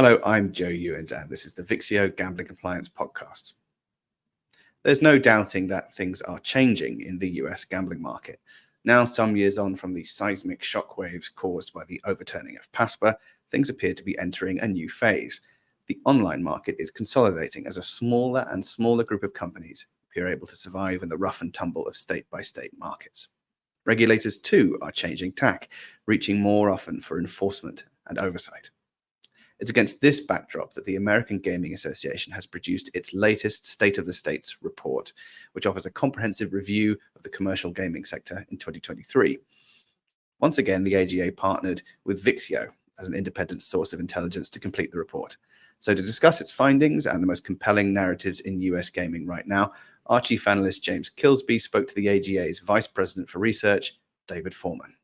Hello, I'm Joe Ewens, and this is the Vixio Gambling Compliance podcast. There's no doubting that things are changing in the US gambling market. Now, some years on from the seismic shockwaves caused by the overturning of PASPA, things appear to be entering a new phase. The online market is consolidating as a smaller and smaller group of companies appear able to survive in the rough and tumble of state-by-state markets. Regulators, too, are changing tack, reaching more often for enforcement and oversight. It's against this backdrop that the American Gaming Association has produced its latest State of the States report, which offers a comprehensive review of the commercial gaming sector in 2023. Once again, the AGA partnered with Vixio as an independent source of intelligence to complete the report. So to discuss its findings and the most compelling narratives in US gaming right now, our chief analyst James Kilsby spoke to the AGA's Vice President for Research, David Forman.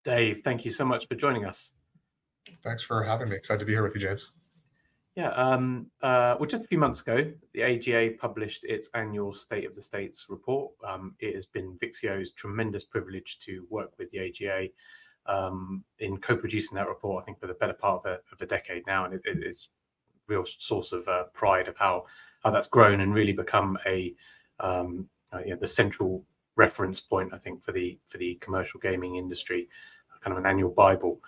Dave, thank you so much for joining us. Thanks for having me. Excited to be here with you, James. Yeah, well, just a few months ago, the AGA published its annual State of the States report. It has been Vixio's tremendous privilege to work with the AGA in co-producing that report, I think, for the better part of a decade now, and it is a real source of pride of how that's grown and really become the central reference point, I think, for the commercial gaming industry, kind of an annual Bible.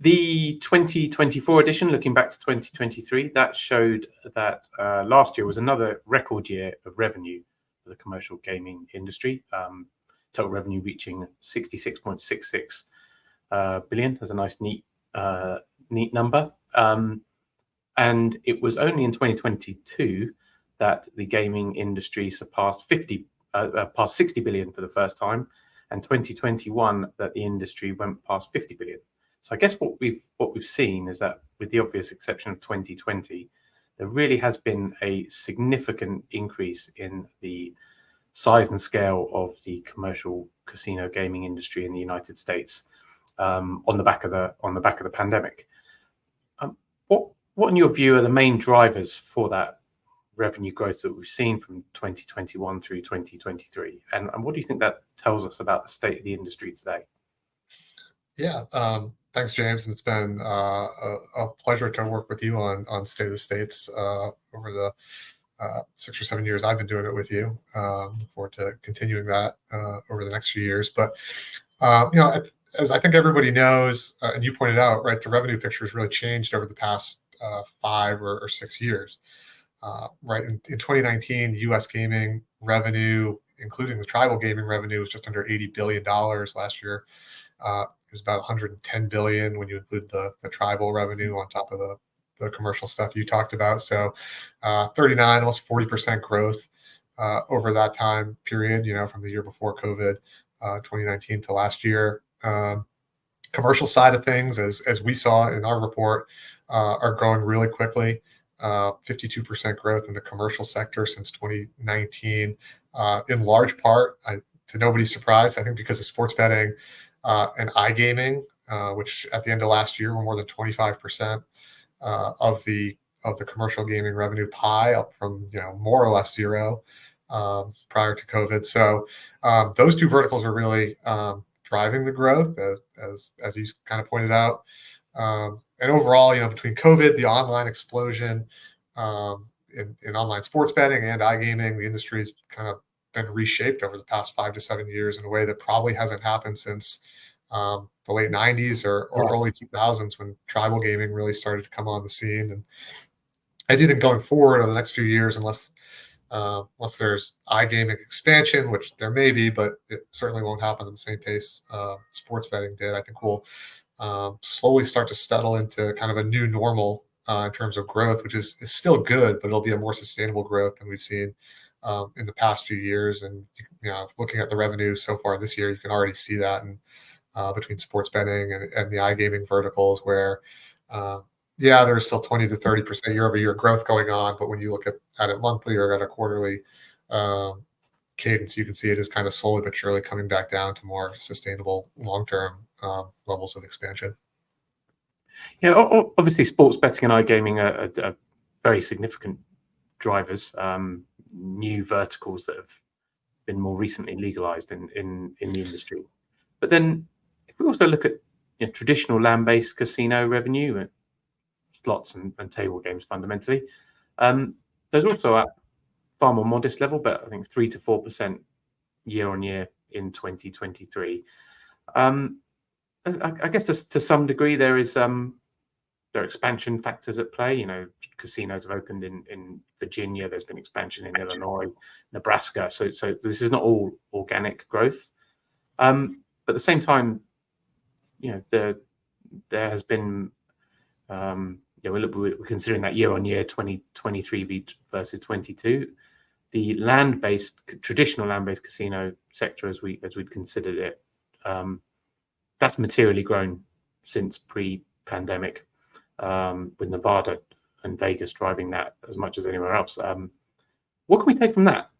The 2024 edition, looking back to 2023, that showed that last year was another record year of revenue for the commercial gaming industry. Total revenue reaching 66.66 billion. That's a nice, neat number. And it was only in 2022 that the gaming industry surpassed 60 billion for the first time, and 2021 that the industry went past 50 billion. So I guess what we've seen is that, with the obvious exception of 2020, there really has been a significant increase in the size and scale of the commercial casino gaming industry in the United States on the back of the pandemic. What in your view are the main drivers for that revenue growth that we've seen from 2021 through 2023, and what do you think that tells us about the state of the industry today? Yeah, thanks, James, and it's been a pleasure to work with you on State of the States over the 6 or 7 years I've been doing it with you. Look forward to continuing that over the next few years. But as I think everybody knows, and you pointed out, right, the revenue picture has really changed over the past 5 or 6 years. Right in 2019, U.S. gaming revenue, including the tribal gaming revenue, was just under $80 billion last year. It was about 110 billion when you include the tribal revenue on top of the commercial stuff you talked about. So 39, almost 40% growth over that time period, from the year before COVID, 2019 to last year. Commercial side of things, as we saw in our report, are growing really quickly. 52% growth in the commercial sector since 2019, in large part, to nobody's surprise, I think, because of sports betting and iGaming, which at the end of last year were more than 25% of the commercial gaming revenue pie, up from more or less zero prior to COVID. So those two verticals are really driving the growth, as you kind of pointed out. And overall, between COVID, the online explosion in online sports betting and iGaming, the industry's kind of been reshaped over the past 5 to 7 years in a way that probably hasn't happened since the late 90s or early 2000s, when tribal gaming really started to come on the scene. And I do think going forward over the next few years, unless there's iGaming expansion, which there may be, but it certainly won't happen at the same pace sports betting did, I think we'll slowly start to settle into kind of a new normal in terms of growth, which is still good, but it'll be a more sustainable growth than we've seen in the past few years. And looking at the revenue so far this year, you can already see that in between sports betting and the iGaming verticals, where there's still 20 to 30% year over year growth going on, but when you look at it monthly or at a quarterly cadence, you can see it is kind of slowly but surely coming back down to more sustainable long-term levels of expansion. Yeah, obviously, sports betting and iGaming are very significant drivers, new verticals that have been more recently legalized in the industry. But then, if we also look at traditional land-based casino revenue, slots and table games fundamentally, there's also at far more modest level, but I think 3 to 4% year on year in 2023. I guess to some degree there are expansion factors at play. Casinos have opened in Virginia. There's been expansion in Illinois, Nebraska. So this is not all organic growth. But at the same time, there has been, we're considering that year on year 2023 versus 22. The traditional land-based casino sector, as we'd considered it, that's materially grown since pre-pandemic, with Nevada and Vegas driving that as much as anywhere else. What can we take from that?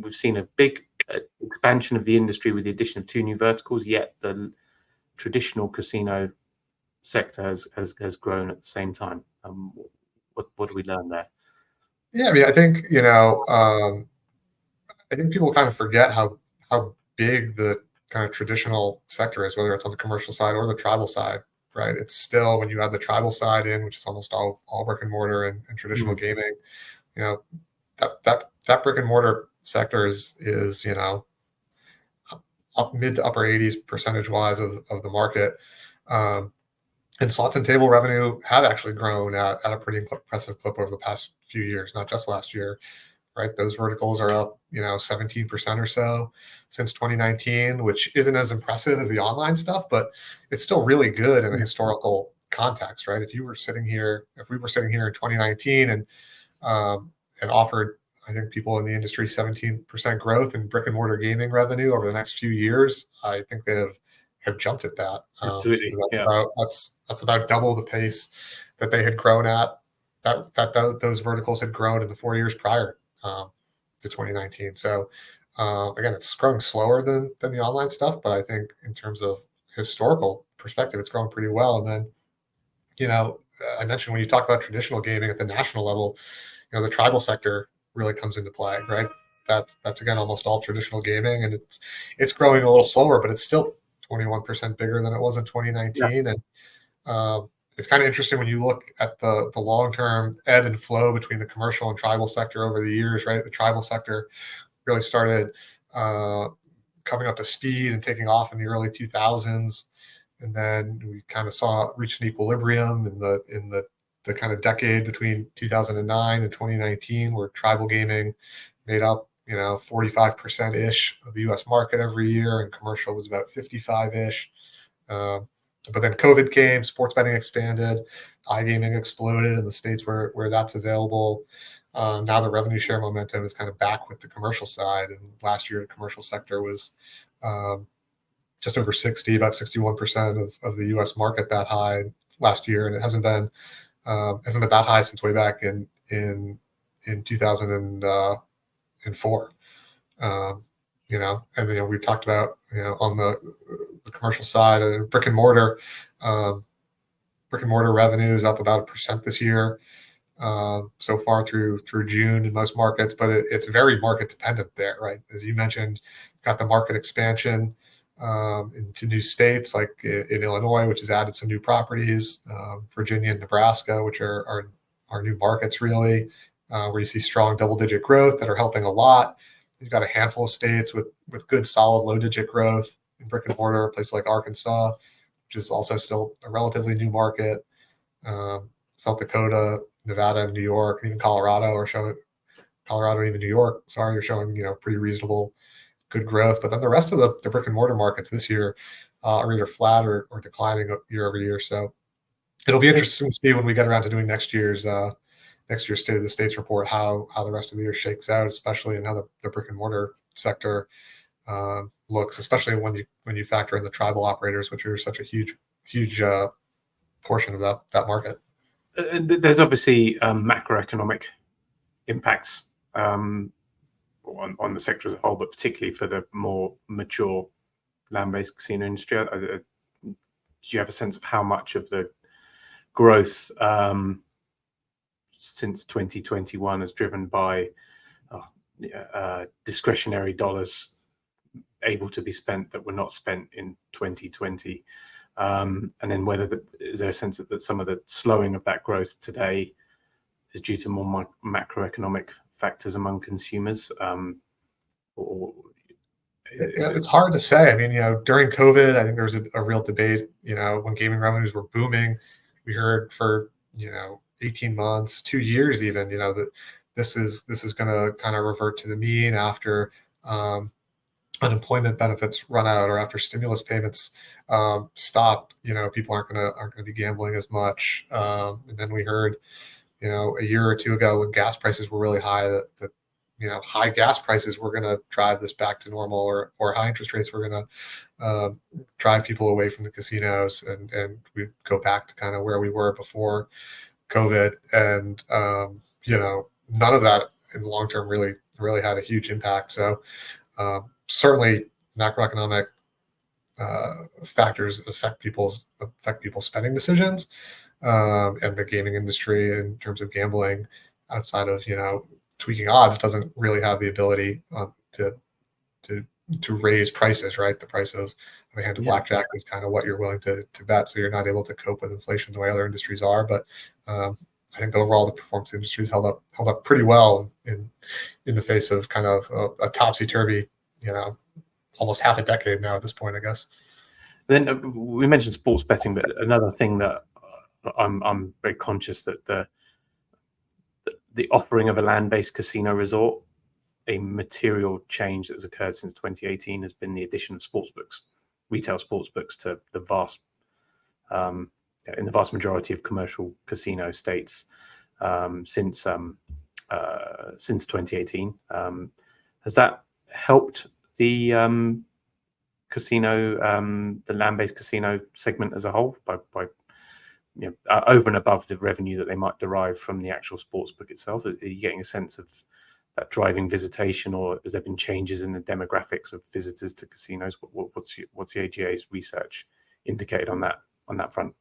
We've seen a big expansion of the industry with the addition of 2 new verticals, yet the traditional casino sector has grown at the same time. What do we learn there? Yeah, I mean, I think I think people kind of forget how big the kind of traditional sector is, whether it's on the commercial side or the tribal side, right? It's still, when you add the tribal side in, which is almost all brick and mortar and traditional gaming, that brick and mortar sector is up mid to upper 80s percentage wise of the market. And slots and table revenue have actually grown at a pretty impressive clip over the past few years, not just last year, right? Those verticals are up, 17% or so since 2019, which isn't as impressive as the online stuff, but it's still really good in a historical context, right? If we were sitting here in 2019 and offered, I think, people in the industry 17% growth in brick and mortar gaming revenue over the next few years, I think they have jumped at that. Absolutely. That's about double the pace that they had grown at, that those verticals had grown in the 4 years prior to 2019. So again, it's growing slower than the online stuff, but I think in terms of historical perspective, it's growing pretty well. And then, I mentioned when you talk about traditional gaming at the national level, the tribal sector really comes into play, right? That's again almost all traditional gaming, and it's growing a little slower, but it's still 21% bigger than it was in 2019. Yeah. And it's kind of interesting when you look at the long-term ebb and flow between the commercial and tribal sector over the years, right? The tribal sector really started coming up to speed and taking off in the early 2000s. And then we kind of reach an equilibrium in the kind of decade between 2009 and 2019, where tribal gaming made up 45%-ish of the U.S. market every year, and commercial was about 55-ish. But then COVID came, sports betting expanded, iGaming exploded in the states where that's available. Now the revenue share momentum is kind of back with the commercial side, and last year the commercial sector was just over 60, about 61% of the U.S. market that high last year, and it hasn't been that high since way back in 2004. And then we talked about on the commercial side, brick and mortar revenue is up about 1% this year so far through June in most markets, but it's very market dependent there, right? As you mentioned, got the market expansion into new states like in Illinois, which has added some new properties, Virginia and Nebraska, which are new markets really, where you see strong double-digit growth that are helping a lot. You've got a handful of states with good, solid, low-digit growth in brick and mortar, a place like Arkansas, which is also still a relatively new market. South Dakota, Nevada, and New York, and even Colorado and even New York, are showing pretty reasonable, good growth. But then the rest of the brick and mortar markets this year are either flat or declining year over year. So it'll be interesting to see when we get around to doing next year's State of the States report how the rest of the year shakes out, especially in how the brick and mortar sector looks, especially when you factor in the tribal operators, which are such a huge portion of that market. There's obviously macroeconomic impacts on the sector as a whole, but particularly for the more mature land-based casino industry. you have a sense of how much of the growth since 2021 is driven by discretionary dollars able to be spent that were not spent in 2020? And then is there a sense that some of the slowing of that growth today is due to more macroeconomic factors among consumers? It's hard to say. I mean, during COVID, I think there was a real debate, when gaming revenues were booming. We heard for, 18 months, 2 years even, that this is going to kind of revert to the mean after unemployment benefits run out, or after stimulus payments stop. People aren't going to be gambling as much. And then we heard, a year or two ago, when gas prices were really high, that high gas prices were going to drive this back to normal, or high interest rates were going to drive people away from the casinos, and we go back to kind of where we were before COVID. And none of that in the long term really had a huge impact. So certainly macroeconomic factors affect people's spending decisions, and the gaming industry in terms of gambling, outside of tweaking odds, doesn't really have the ability to raise prices, right? The price of a hand of blackjack is kind of what you're willing to bet, so you're not able to cope with inflation the way other industries are. But I think overall the performance industries held up pretty well in the face of kind of a topsy-turvy, almost half a decade now at this point, I guess. Then we mentioned sports betting, but another thing that I'm very conscious that the offering of a land-based casino resort, a material change that has occurred since 2018 has been the addition of sportsbooks, retail sportsbooks, to the vast majority of commercial casino states since 2018. Has that helped the the land-based casino segment as a whole by over and above the revenue that they might derive from the actual sportsbook itself? Are you getting a sense of that driving visitation, or has there been changes in the demographics of visitors to casinos? What's the AGA's research indicated on that front?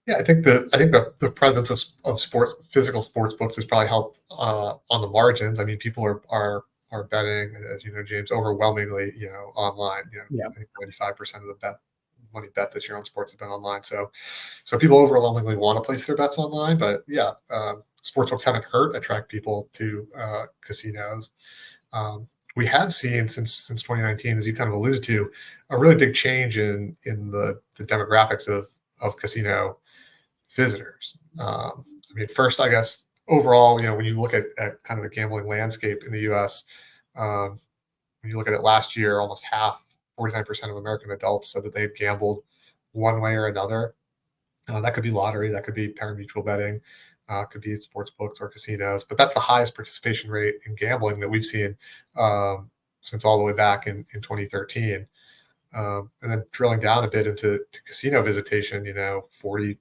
Yeah, I think the presence of physical sports books has probably helped on the margins. I mean, people are betting, as you know, James, overwhelmingly, online. I think 95% of the money bet this year on sports have been online. So people overwhelmingly want to place their bets online. But sports books haven't attract people to casinos. We have seen since 2019, as you kind of alluded to, a really big change in the demographics of casino visitors. I mean, first, I guess overall, when you look at kind of the gambling landscape in the U.S., when you look at it last year, almost half, 49% of American adults said that they'd gambled one way or another. That could be lottery, that could be pari-mutuel betting, could be sports books or casinos, but that's the highest participation rate in gambling that we've seen since all the way back in 2013. And then drilling down a bit into casino visitation,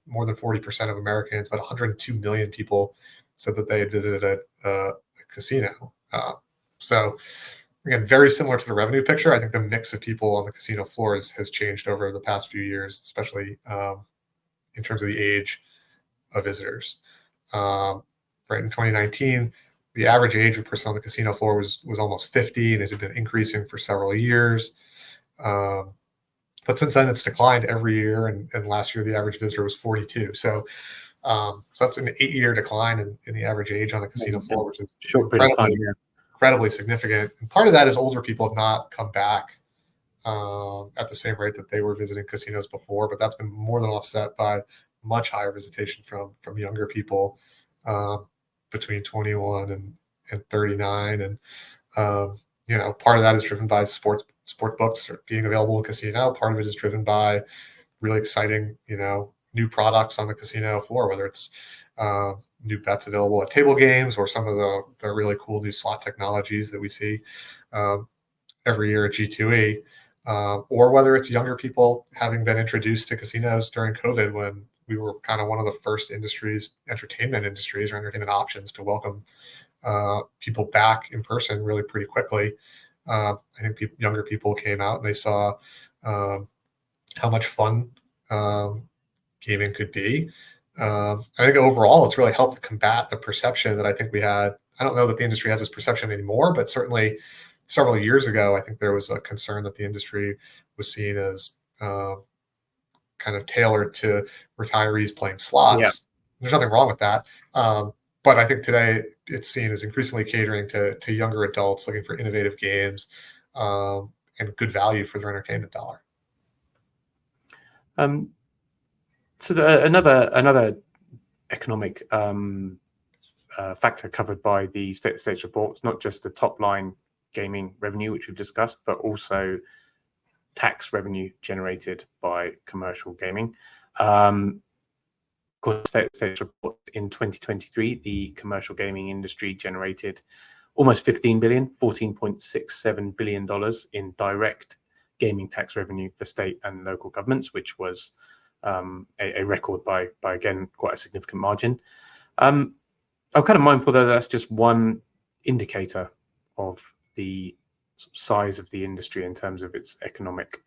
more than 40% of Americans, about 102 million people, said that they had visited a casino. So again, very similar to the revenue picture. I think the mix of people on the casino floor has changed over the past few years, especially in terms of the age of visitors. Right in 2019, the average age of a person on the casino floor was almost 50, and it had been increasing for several years. But since then, it's declined every year, and last year the average visitor was 42. So that's an 8-year decline in the average age on the casino floor, which is incredibly significant. And part of that is older people have not come back at the same rate that they were visiting casinos before, but that's been more than offset by much higher visitation from younger people between 21 and 39. And part of that is driven by sport books being available in casino. Part of it is driven by really exciting, new products on the casino floor, whether it's new bets available at table games, or some of the really cool new slot technologies that we see every year at G2E, or whether it's younger people having been introduced to casinos during COVID, when we were kind of one of the first entertainment options to welcome people back in person really pretty quickly. I think younger people came out and they saw how much fun gaming could be. I think overall, it's really helped to combat the perception that I think we had. I don't know that the industry has this perception anymore, but certainly several years ago, I think there was a concern that the industry was seen as kind of tailored to retirees playing slots. Yeah. There's nothing wrong with that. But I think today it's seen as increasingly catering to younger adults looking for innovative games and good value for their entertainment dollar. So another economic factor covered by the state report, not just the top line gaming revenue, which we've discussed, but also tax revenue generated by commercial gaming. According to state report, in 2023, the commercial gaming industry generated almost $14.67 billion in direct gaming tax revenue for state and local governments, which was a record by again quite a significant margin. I'm kind of mindful that that's just one indicator of the size of the industry in terms of its economic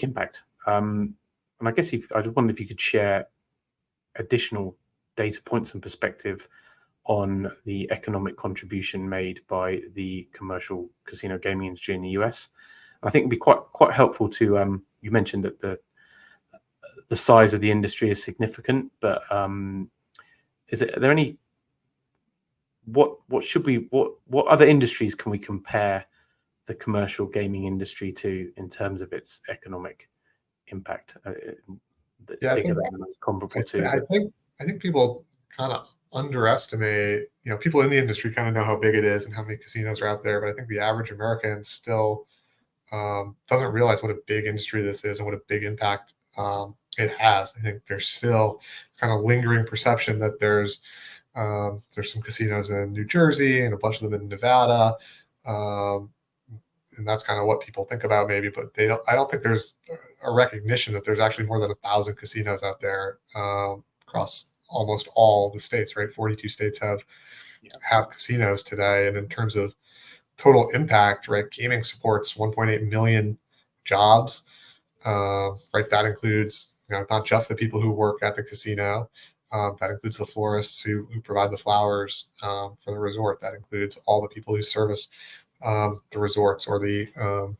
impact. And I guess I just wondered if you could share additional data points and perspective on the economic contribution made by the commercial casino gaming industry in the US. I think it'd be quite helpful to you mentioned that the size of the industry is significant, but are there any what other industries can we compare the commercial gaming industry to in terms of its economic impact? That's bigger than the most comparable to. I think people kind of underestimate. People in the industry kind of know how big it is and how many casinos are out there, but I think the average American still doesn't realize what a big industry this is and what a big impact it has. I think there's still kind of lingering perception that there's some casinos in New Jersey and a bunch of them in Nevada, and that's kind of what people think about maybe. But I don't think there's a recognition that there's actually more than 1,000 casinos out there across almost all the states. Right, 42 states have casinos today, and in terms of total impact, right, gaming supports 1.8 million jobs. Right, that includes not just the people who work at the casino. That includes the florists who provide the flowers for the resort. That includes all the people who service the resorts or the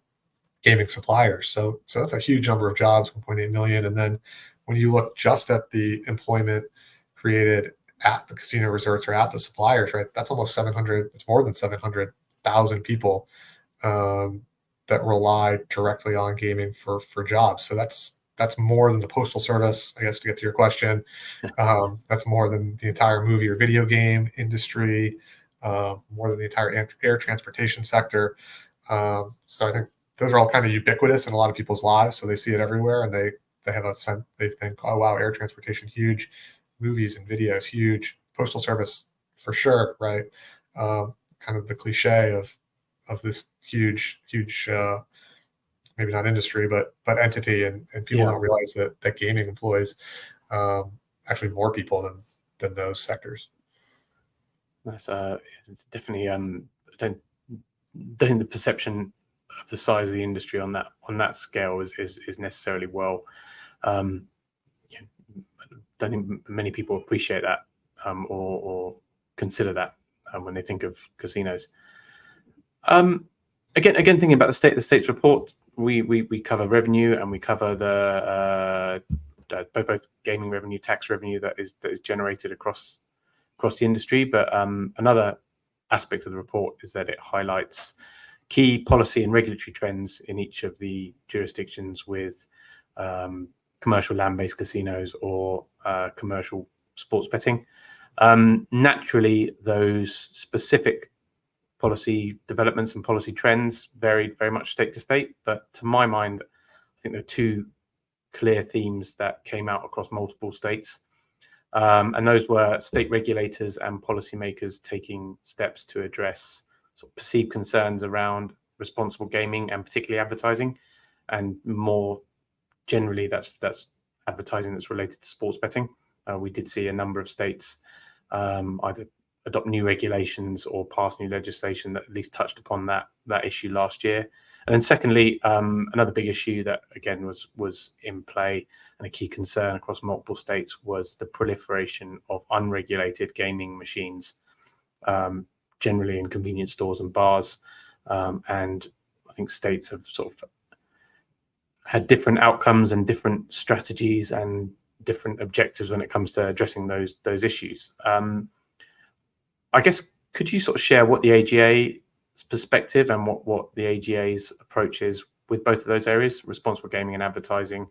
gaming suppliers. So that's a huge number of jobs, 1.8 million. And then when you look just at the employment created at the casino resorts or at the suppliers, right, that's almost 700. It's more than 700,000 people that rely directly on gaming for jobs. So that's more than the Postal Service, I guess, to get to your question. That's more than the entire movie or video game industry, more than the entire air transportation sector. So I think those are all kind of ubiquitous in a lot of people's lives. So they see it everywhere, and they have a sense. They think, oh wow, air transportation huge, movies and videos huge, Postal Service for sure, right? Kind of the cliche of this huge maybe not industry, but entity, and people don't realize that gaming employs actually more people than those sectors. That's it's definitely don't think the perception of the size of the industry on that scale is necessarily well. Don't think many people appreciate that or consider that when they think of casinos. Again, thinking about the state's report, we cover revenue and we cover the both gaming revenue, tax revenue that is generated across the industry. But another aspect of the report is that it highlights key policy and regulatory trends in each of the jurisdictions with commercial land-based casinos or commercial sports betting. Naturally, those specific policy developments and policy trends varied very much state to state, but to my mind, I think there are two clear themes that came out across multiple states, and those were state regulators and policymakers taking steps to address sort of perceived concerns around responsible gaming and particularly advertising, and more generally that's advertising that's related to sports betting. We did see a number of states either adopt new regulations or pass new legislation that at least touched upon that issue last year. And then secondly, another big issue that again was in play and a key concern across multiple states was the proliferation of unregulated gaming machines, generally in convenience stores and bars. And I think states have sort of had different outcomes and different strategies and different objectives when it comes to addressing those issues. I guess, could you sort of share what the AGA's perspective and what the AGA's approach is with both of those areas, responsible gaming and advertising,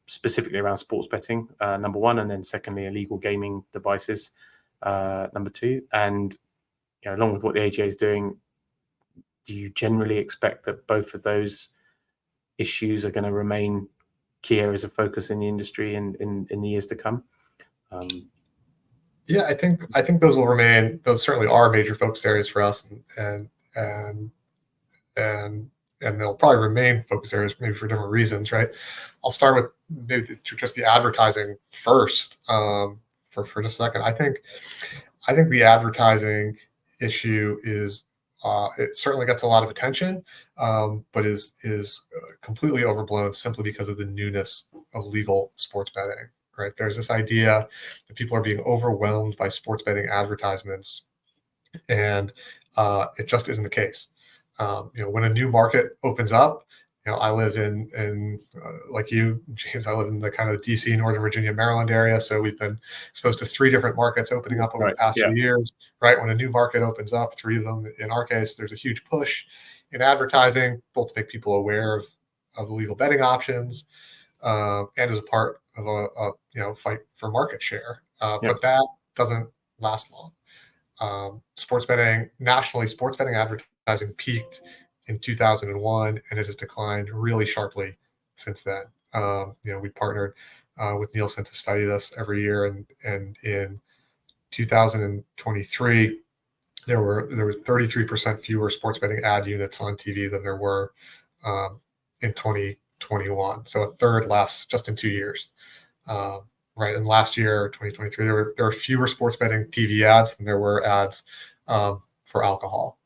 specifically around sports betting, number one, and then secondly, illegal gaming devices, number two, and along with what the AGA is doing, do you generally expect that both of those issues are going to remain key areas of focus in the industry in the years to come? Yeah, I think those will remain. Those certainly are major focus areas for us, and they'll probably remain focus areas, maybe for different reasons, right? I'll start with maybe just the advertising first, for just a second. I think the advertising issue is it certainly gets a lot of attention, but is completely overblown simply because of the newness of legal sports betting. Right? There's this idea that people are being overwhelmed by sports betting advertisements, and it just isn't the case. When a new market opens up, I live in like you, James, I live in the kind of DC, Northern Virginia, Maryland area. So we've been exposed to 3 different markets opening up over the past few years, right? When a new market opens up, 3 of them, in our case, there's a huge push in advertising, both to make people aware of legal betting options, and as a part of a fight for market share. But that doesn't last long. Nationally, sports betting advertising peaked in 2001, and it has declined really sharply since then. We partnered with Nielsen to study this every year, and in 2023, there was 33% fewer sports betting ad units on TV than there were in 2021. So a third less just in 2 years. Right. And last year, 2023, there were fewer sports betting TV ads than there were ads for alcohol.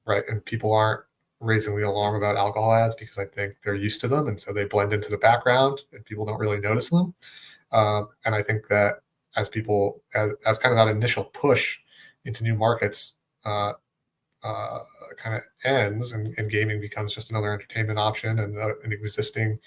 Right. And people aren't raising the alarm about alcohol ads because I think they're used to them. And so they blend into the background and people don't really notice them. And I think that as kind of that initial push into new markets kind of ends and gaming becomes just another entertainment option and an existing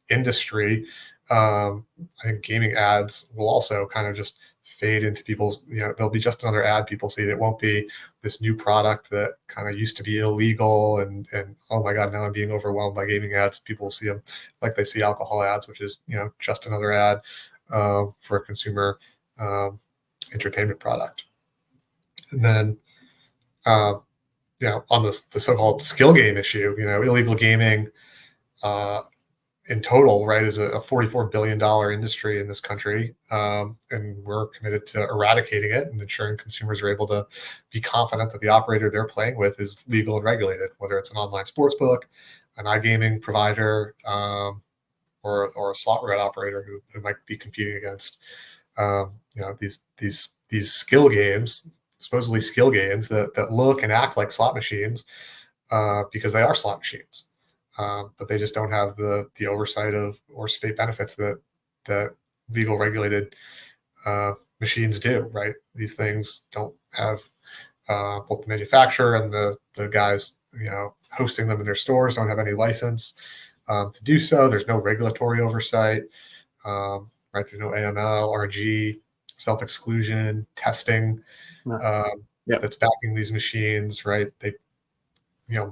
industry, I think gaming ads will also kind of just fade into people's, there'll be just another ad people see. That won't be this new product that kind of used to be illegal and oh my God, now I'm being overwhelmed by gaming ads. People see them like they see alcohol ads, which is, just another ad for a consumer entertainment product. And then, on the so-called skill game issue, illegal gaming in total, right, is a $44 billion industry in this country. And we're committed to eradicating it and ensuring consumers are able to be confident that the operator they're playing with is legal and regulated, whether it's an online sports book, an iGaming provider, or a slot roulette operator who might be competing against, these skill games, supposedly skill games that look and act like slot machines because they are slot machines. But they just don't have the oversight or state benefits that legal regulated machines do, right? These things don't have both the manufacturer and the guys, hosting them in their stores don't have any license to do so. There's no regulatory oversight, right? There's no AML, RG, self-exclusion, testing that's backing these machines, right?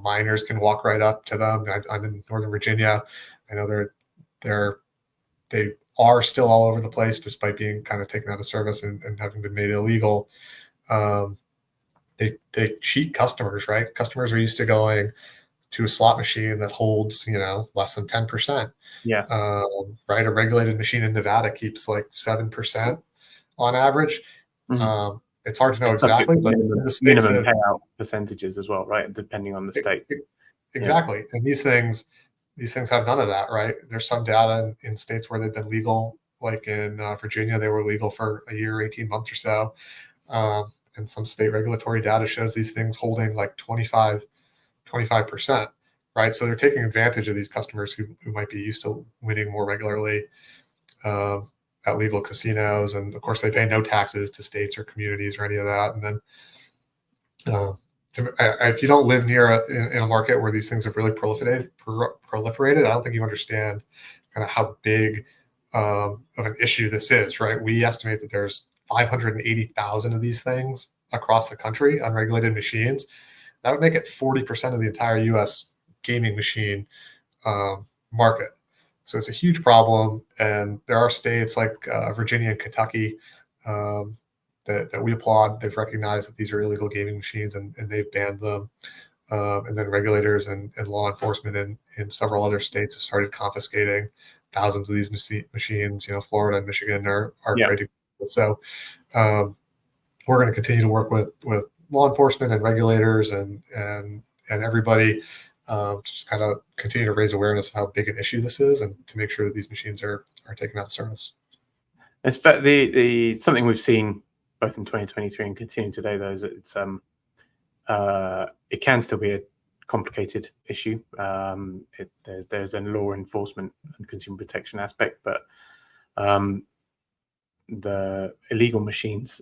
Minors can walk right up to them. I'm in Northern Virginia. I know they are still all over the place, despite being kind of taken out of service and having been made illegal. They cheat customers, right? Customers are used to going to a slot machine that holds, less than 10%. Yeah. Right. A regulated machine in Nevada keeps like 7% on average. Mm-hmm. It's hard to know exactly, but the minimum payout percentages as well, right? Depending on the state. Exactly. And these things have none of that, right? There's some data in states where they've been legal, like in Virginia, they were legal for a year, 18 months or so. And some state regulatory data shows these things holding like 25%. right? So they're taking advantage of these customers who might be used to winning more regularly at legal casinos. And of course, they pay no taxes to states or communities or any of that. And then if you don't live near in a market where these things have really proliferated, I don't think you understand kind of how big of an issue this is, right? We estimate that there's 580,000 of these things across the country, unregulated machines. That would make it 40% of the entire U.S. gaming machine market. So it's a huge problem, and there are states like Virginia and Kentucky that we applaud. They've recognized that these are illegal gaming machines, and they've banned them. And then regulators and law enforcement in several other states have started confiscating thousands of these machines. Florida and Michigan are great examples. So we're going to continue to work with law enforcement and regulators and everybody to just kind of continue to raise awareness of how big an issue this is, and to make sure that these machines are taken out of service. It's something we've seen both in 2023 and continuing today, though, is that it's it can still be a complicated issue. There's a law enforcement and consumer protection aspect, but the illegal machines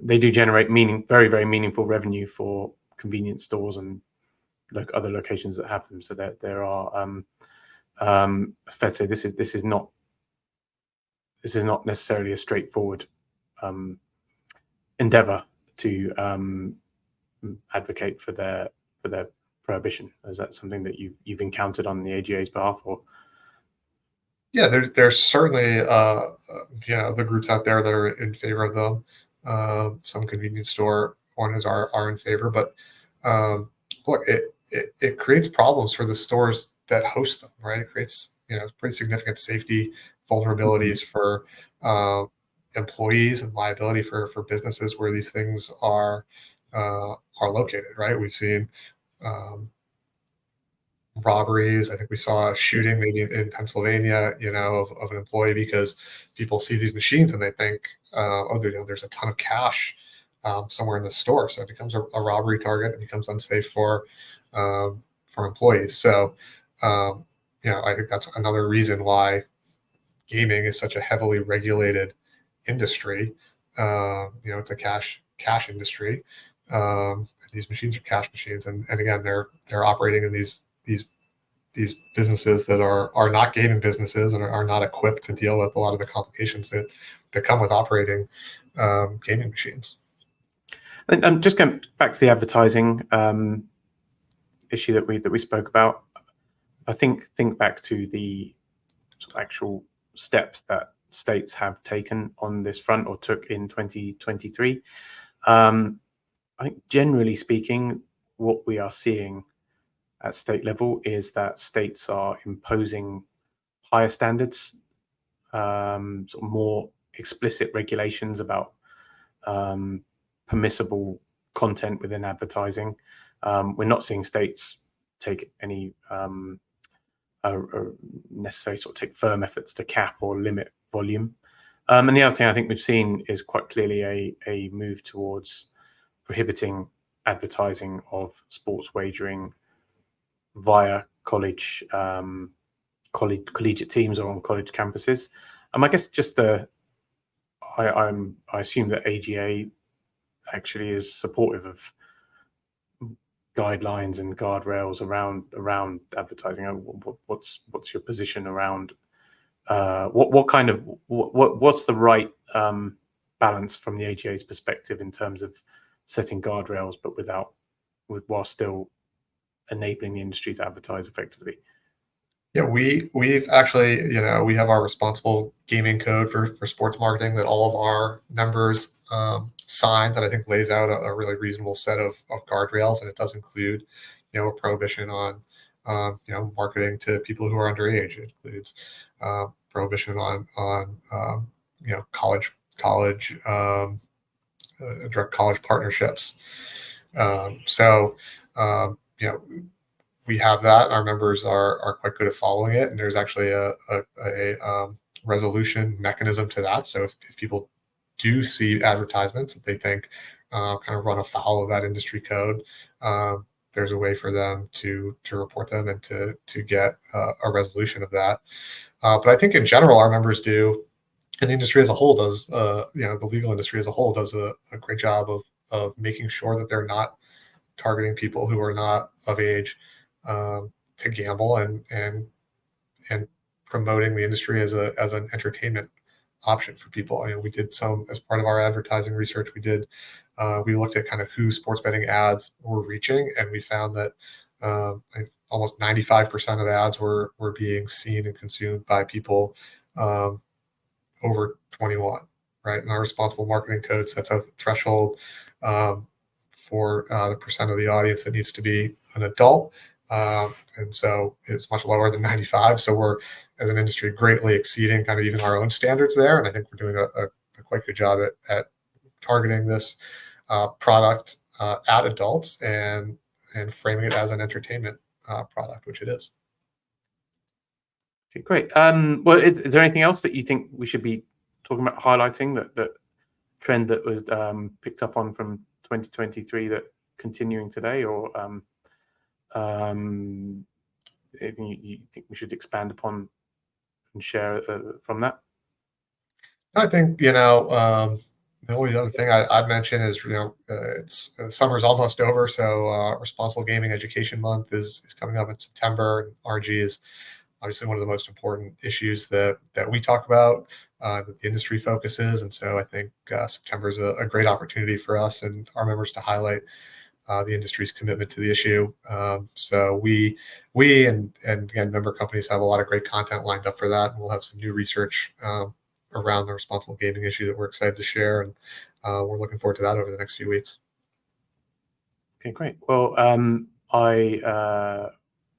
they do generate very, very meaningful revenue for convenience stores and other locations that have them. So that there are fair to say this is not necessarily a straightforward endeavor to advocate for their prohibition. Is that something that you've encountered on the AGA's behalf? Or yeah, there's certainly the groups out there that are in favor of them. Some convenience store owners are in favor, but look, it creates problems for the stores that host them, right? It creates pretty significant safety vulnerabilities for employees and liability for businesses where these things are located, right? We've seen robberies. I think we saw a shooting maybe in Pennsylvania, of an employee, because people see these machines and they think, there's a ton of cash somewhere in the store. So it becomes a robbery target. It becomes unsafe for employees. So, I think that's another reason why gaming is such a heavily regulated industry. It's a cash industry. These machines are cash machines, and again, they're operating in these businesses that are not gaming businesses and are not equipped to deal with a lot of the complications that come with operating gaming machines. And just going back to the advertising issue that we spoke about, I think back to the actual steps that states have taken on this front, or took in 2023. I think generally speaking, what we are seeing at state level is that states are imposing higher standards, sort of more explicit regulations about permissible content within advertising. We're not seeing states take any necessary take firm efforts to cap or limit volume. And the other thing I think we've seen is quite clearly a move towards prohibiting advertising of sports wagering via collegiate teams or on college campuses. I guess just I assume that AGA actually is supportive of guidelines and guardrails around advertising. What's your position around what's the right balance from the AGA's perspective in terms of setting guardrails, but while still enabling the industry to advertise effectively? Yeah, we've actually, we have our responsible gaming code for sports marketing that all of our members sign, that I think lays out a really reasonable set of guardrails, and it does include, a prohibition on, marketing to people who are underage. It includes prohibition on college direct college partnerships. We have that. Our members are quite good at following it, and there's actually a resolution mechanism to that. So if people do see advertisements that they think kind of run afoul of that industry code, there's a way for them to report them and to get a resolution of that. But I think in general, our members do, and the industry as a whole does, the legal industry as a whole does a great job of making sure that they're not targeting people who are not of age to gamble, and promoting the industry as an entertainment option for people. We did some, as part of our advertising research, we looked at kind of who sports betting ads were reaching, and we found that almost 95% of ads were being seen and consumed by people over 21, right? And our responsible marketing code sets a threshold for the percent of the audience that needs to be an adult. And so it's much lower than 95. So we're, as an industry, greatly exceeding kind of even our own standards there. And I think we're doing a quite good job at targeting this product at adults and framing it as an entertainment product, which it is. Okay, great. Well, is there anything else that you think we should be talking about, highlighting that trend that was picked up on from 2023 that continuing today, or anything you think we should expand upon and share from that? I think, the only other thing I'd mention is, it's summer's almost over. So Responsible Gaming Education Month is coming up in September. And RG is obviously one of the most important issues that we talk about, that the industry focuses. And so I think September is a great opportunity for us and our members to highlight the industry's commitment to the issue. So we and again, member companies have a lot of great content lined up for that. And we'll have some new research around the responsible gaming issue that we're excited to share. And we're looking forward to that over the next few weeks. Okay, great. Well,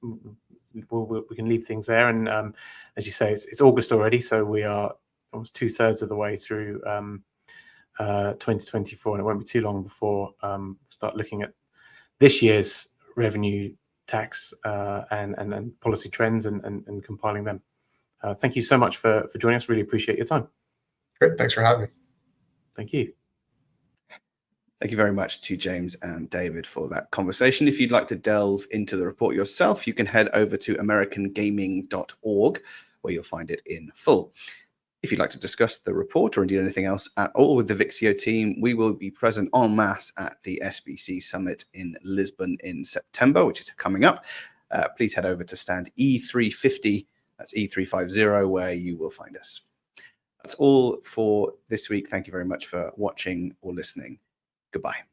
we can leave things there. And as you say, it's August already. So we are almost 2/3 of the way through 2024. And it won't be too long before we start looking at this year's revenue, tax, and policy trends and compiling them. Thank you so much for joining us. Really appreciate your time. Great. Thanks for having me. Thank you. Thank you very much to James and David for that conversation. If you'd like to delve into the report yourself, you can head over to americangaming.org, where you'll find it in full. If you'd like to discuss the report or indeed anything else at all with the Vixio team, we will be present en masse at the SBC Summit in Lisbon in September, which is coming up. Please head over to stand E350, that's E350, where you will find us. That's all for this week. Thank you very much for watching or listening. Goodbye.